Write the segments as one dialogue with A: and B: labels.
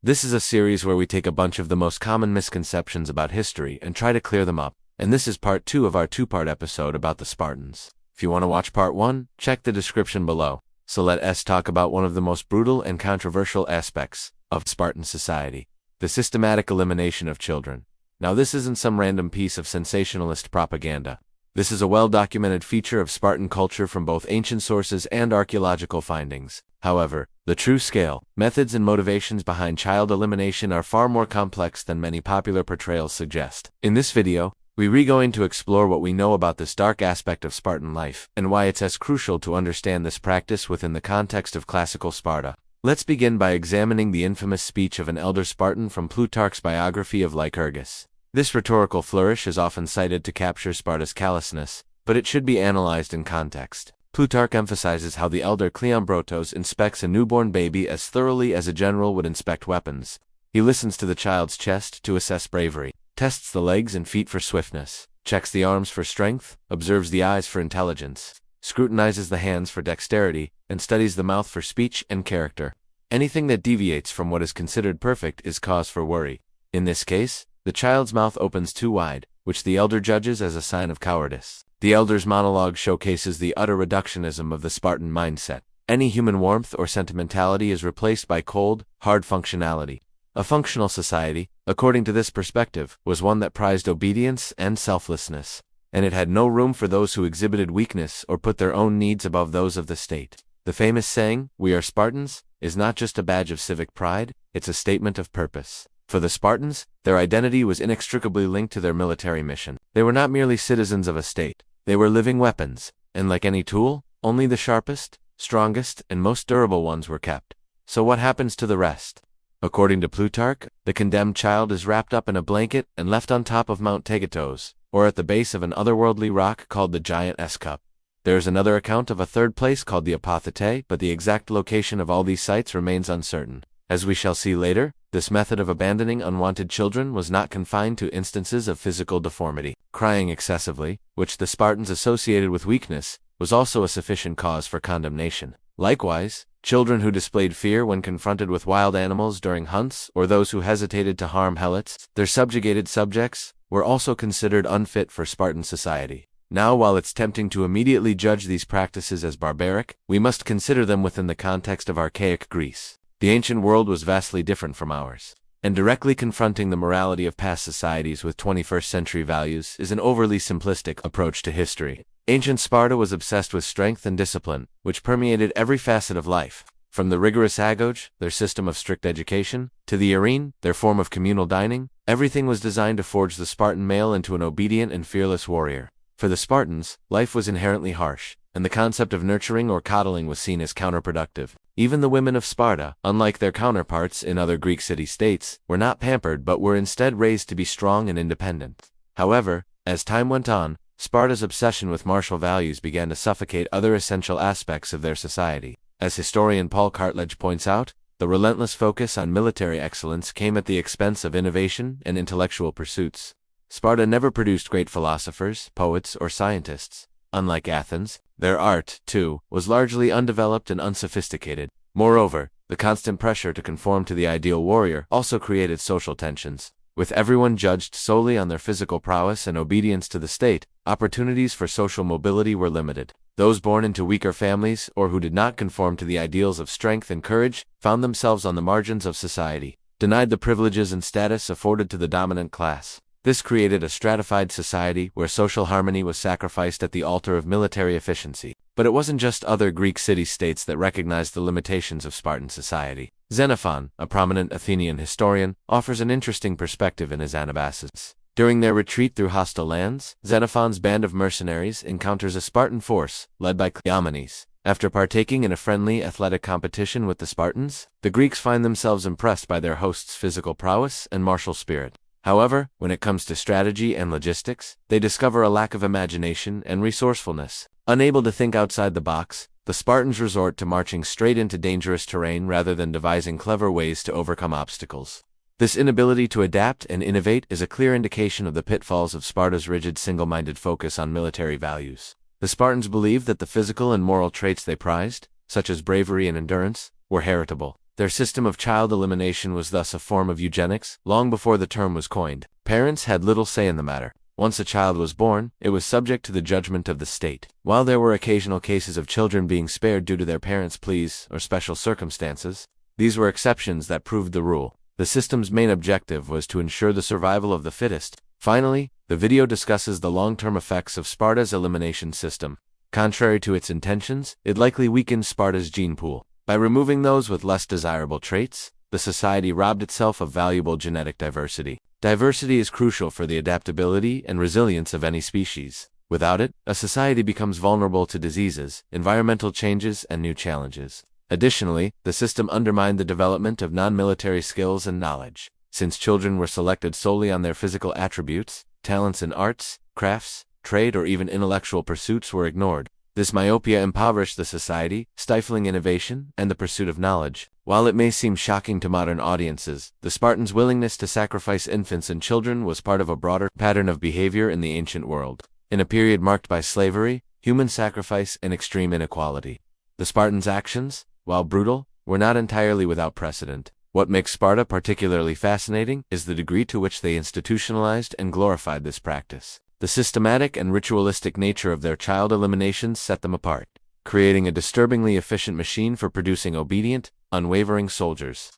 A: This is a series where we take a bunch of the most common misconceptions about history and try to clear them up, and this is part 2 of our 2-part episode about the Spartans. If you want to watch part 1, check the description below. So let us talk about one of the most brutal and controversial aspects of Spartan society, the systematic elimination of children. Now this isn't some random piece of sensationalist propaganda. This is a well-documented feature of Spartan culture from both ancient sources and archaeological findings. However, the true scale, methods and motivations behind child elimination are far more complex than many popular portrayals suggest. In this video, we're going to explore what we know about this dark aspect of Spartan life, and why it's as crucial to understand this practice within the context of classical Sparta. Let's begin by examining the infamous speech of an elder Spartan from Plutarch's biography of Lycurgus. This rhetorical flourish is often cited to capture Sparta's callousness, but it should be analyzed in context. Plutarch emphasizes how the elder Cleombrotos inspects a newborn baby as thoroughly as a general would inspect weapons. He listens to the child's chest to assess bravery, tests the legs and feet for swiftness, checks the arms for strength, observes the eyes for intelligence, scrutinizes the hands for dexterity, and studies the mouth for speech and character. Anything that deviates from what is considered perfect is cause for worry. In this case, the child's mouth opens too wide, which the elder judges as a sign of cowardice. The elder's monologue showcases the utter reductionism of the Spartan mindset. Any human warmth or sentimentality is replaced by cold, hard functionality. A functional society, according to this perspective, was one that prized obedience and selflessness, and it had no room for those who exhibited weakness or put their own needs above those of the state. The famous saying, "We are Spartans," is not just a badge of civic pride, it's a statement of purpose. For the Spartans, their identity was inextricably linked to their military mission. They were not merely citizens of a state, they were living weapons, and like any tool, only the sharpest, strongest, and most durable ones were kept. So what happens to the rest? According to Plutarch, the condemned child is wrapped up in a blanket and left on top of Mount Tegetos, or at the base of an otherworldly rock called the Giant Escup. There is another account of a third place called the Apothete, but the exact location of all these sites remains uncertain. As we shall see later, this method of abandoning unwanted children was not confined to instances of physical deformity. Crying excessively, which the Spartans associated with weakness, was also a sufficient cause for condemnation. Likewise, children who displayed fear when confronted with wild animals during hunts, or those who hesitated to harm helots, their subjugated subjects, were also considered unfit for Spartan society. Now, while it's tempting to immediately judge these practices as barbaric, we must consider them within the context of archaic Greece. The ancient world was vastly different from ours, and directly confronting the morality of past societies with 21st century values is an overly simplistic approach to history. Ancient Sparta was obsessed with strength and discipline, which permeated every facet of life. From the rigorous agoge, their system of strict education, to the arene, their form of communal dining, everything was designed to forge the Spartan male into an obedient and fearless warrior. For the Spartans, life was inherently harsh, and the concept of nurturing or coddling was seen as counterproductive. Even the women of Sparta, unlike their counterparts in other Greek city-states, were not pampered but were instead raised to be strong and independent. However, as time went on, Sparta's obsession with martial values began to suffocate other essential aspects of their society. As historian Paul Cartledge points out, the relentless focus on military excellence came at the expense of innovation and intellectual pursuits. Sparta never produced great philosophers, poets, or scientists. Unlike Athens, their art, too, was largely undeveloped and unsophisticated. Moreover, the constant pressure to conform to the ideal warrior also created social tensions. With everyone judged solely on their physical prowess and obedience to the state, opportunities for social mobility were limited. Those born into weaker families, or who did not conform to the ideals of strength and courage, found themselves on the margins of society, denied the privileges and status afforded to the dominant class. This created a stratified society where social harmony was sacrificed at the altar of military efficiency. But it wasn't just other Greek city-states that recognized the limitations of Spartan society. Xenophon, a prominent Athenian historian, offers an interesting perspective in his Anabasis. During their retreat through hostile lands, Xenophon's band of mercenaries encounters a Spartan force, led by Cleomenes. After partaking in a friendly athletic competition with the Spartans, the Greeks find themselves impressed by their host's physical prowess and martial spirit. However, when it comes to strategy and logistics, they discover a lack of imagination and resourcefulness. Unable to think outside the box, the Spartans resort to marching straight into dangerous terrain rather than devising clever ways to overcome obstacles. This inability to adapt and innovate is a clear indication of the pitfalls of Sparta's rigid single-minded focus on military values. The Spartans believed that the physical and moral traits they prized, such as bravery and endurance, were heritable. Their system of child elimination was thus a form of eugenics, long before the term was coined. Parents had little say in the matter. Once a child was born, it was subject to the judgment of the state. While there were occasional cases of children being spared due to their parents' pleas or special circumstances, these were exceptions that proved the rule. The system's main objective was to ensure the survival of the fittest. Finally, the video discusses the long-term effects of Sparta's elimination system. Contrary to its intentions, it likely weakened Sparta's gene pool. By removing those with less desirable traits, the society robbed itself of valuable genetic diversity. Diversity is crucial for the adaptability and resilience of any species. Without it, a society becomes vulnerable to diseases, environmental changes, and new challenges. Additionally, the system undermined the development of non-military skills and knowledge. Since children were selected solely on their physical attributes, talents in arts, crafts, trade, or even intellectual pursuits were ignored. This myopia impoverished the society, stifling innovation and the pursuit of knowledge. While it may seem shocking to modern audiences, the Spartans' willingness to sacrifice infants and children was part of a broader pattern of behavior in the ancient world. In a period marked by slavery, human sacrifice, and extreme inequality, the Spartans' actions, while brutal, were not entirely without precedent. What makes Sparta particularly fascinating is the degree to which they institutionalized and glorified this practice. The systematic and ritualistic nature of their child eliminations set them apart, creating a disturbingly efficient machine for producing obedient, unwavering soldiers.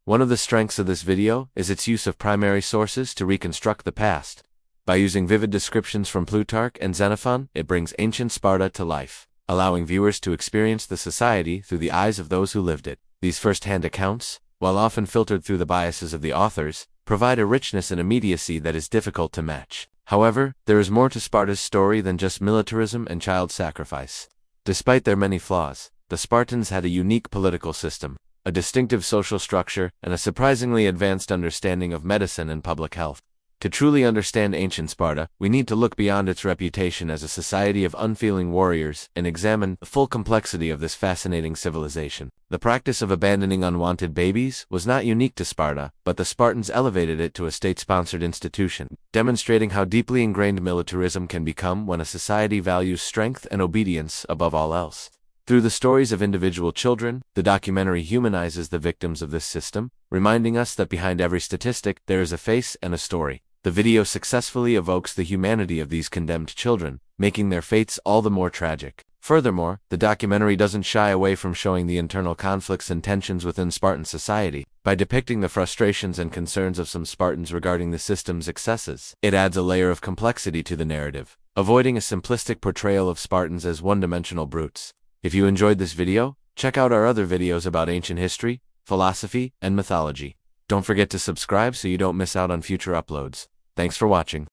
A: One of the strengths of this video is its use of primary sources to reconstruct the past. By using vivid descriptions from Plutarch and Xenophon, it brings ancient Sparta to life, allowing viewers to experience the society through the eyes of those who lived it. These first-hand accounts, while often filtered through the biases of the authors, provide a richness and immediacy that is difficult to match. However, there is more to Sparta's story than just militarism and child sacrifice. Despite their many flaws, the Spartans had a unique political system, a distinctive social structure, and a surprisingly advanced understanding of medicine and public health. To truly understand ancient Sparta, we need to look beyond its reputation as a society of unfeeling warriors and examine the full complexity of this fascinating civilization. The practice of abandoning unwanted babies was not unique to Sparta, but the Spartans elevated it to a state-sponsored institution, demonstrating how deeply ingrained militarism can become when a society values strength and obedience above all else. Through the stories of individual children, the documentary humanizes the victims of this system, reminding us that behind every statistic, there is a face and a story. The video successfully evokes the humanity of these condemned children, making their fates all the more tragic. Furthermore, the documentary doesn't shy away from showing the internal conflicts and tensions within Spartan society. By depicting the frustrations and concerns of some Spartans regarding the system's excesses, it adds a layer of complexity to the narrative, avoiding a simplistic portrayal of Spartans as one-dimensional brutes. If you enjoyed this video, check out our other videos about ancient history, philosophy, and mythology. Don't forget to subscribe so you don't miss out on future uploads. Thanks for watching.